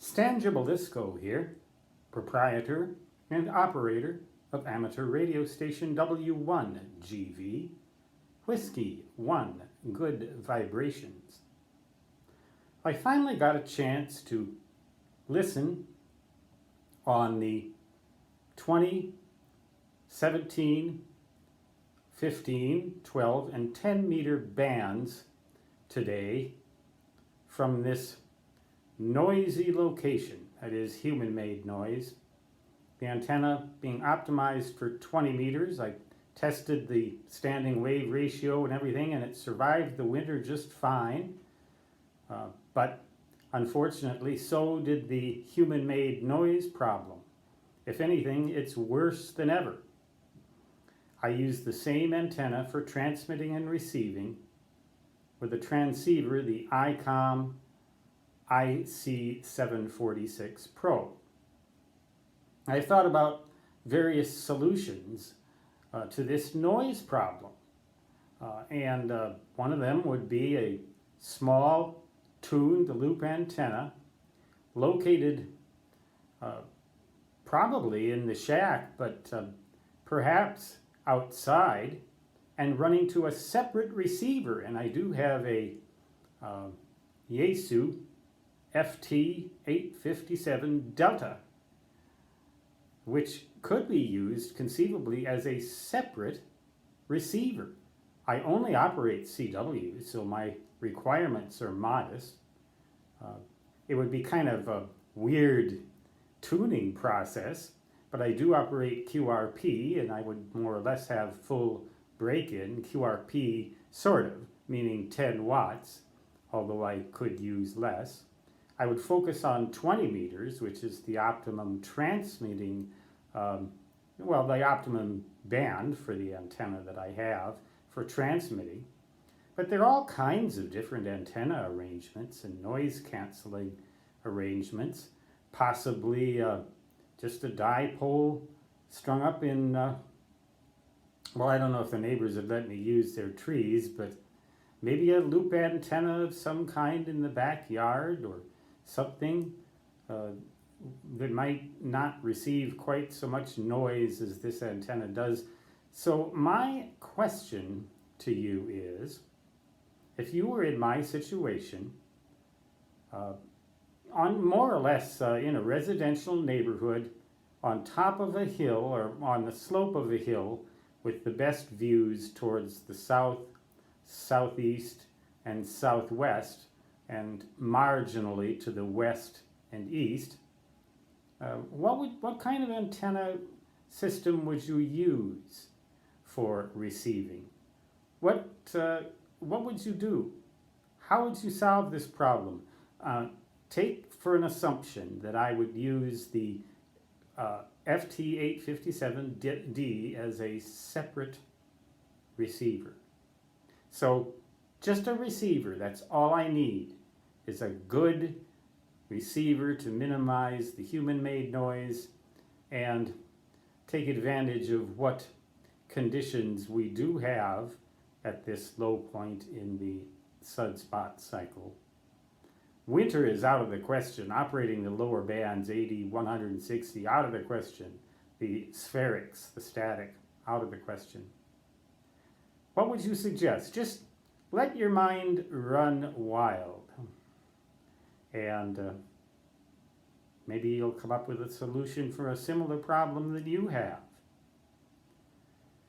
Stan Gibilisco here, proprietor and operator of amateur radio station W1GV, Whiskey 1 Good Vibrations. I finally got a chance to listen on the 20, 17, 15, 12, and 10 meter bands today from this noisy location, that is human-made noise. The antenna being optimized for 20 meters. I tested the standing wave ratio and everything, and it survived the winter just fine. But unfortunately, so did the human-made noise problem. If anything, it's worse than ever. I use the same antenna for transmitting and receiving with a transceiver, the ICOM IC746 Pro. I thought about various solutions to this noise problem. And one of them would be a small tuned loop antenna located probably in the shack, but perhaps outside, and running to a separate receiver. And I do have a Yaesu FT857 Delta, which could be used conceivably as a separate receiver. I only operate CW, so my requirements are modest. It would be kind of a weird tuning process, but I do operate QRP, and I would more or less have full break-in QRP, sort of, meaning 10 watts, although I could use less. I would focus on 20 meters, which is the optimum transmitting, the optimum band for the antenna that I have for transmitting. But there are all kinds of different antenna arrangements and noise canceling arrangements, possibly just a dipole strung up in, I don't know if the neighbors would let me use their trees, but maybe a loop antenna of some kind in the backyard or something that might not receive quite so much noise as this antenna does. So my question to you is, if you were in my situation, on more or less in a residential neighborhood, on top of a hill or on the slope of a hill with the best views towards the south, southeast, and southwest, and marginally to the west and east, what kind of antenna system would you use for receiving? What would you do? How would you solve this problem? Take for an assumption that I would use the FT857D as a separate receiver. So just a receiver, that's all I need, is a good receiver to minimize the human-made noise and take advantage of what conditions we do have at this low point in the sunspot cycle. Winter is out of the question. Operating the lower bands, 80, 160, out of the question. The spherics, the static, out of the question. What would you suggest? Just let your mind run wild. And maybe you'll come up with a solution for a similar problem that you have.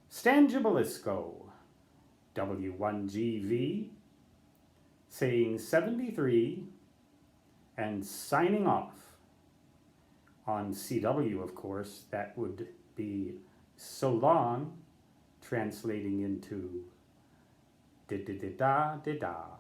Stan Gibilisco, W1GV, saying 73 and signing off. On CW, of course, that would be so long, translating into da-da-da-da-da-da.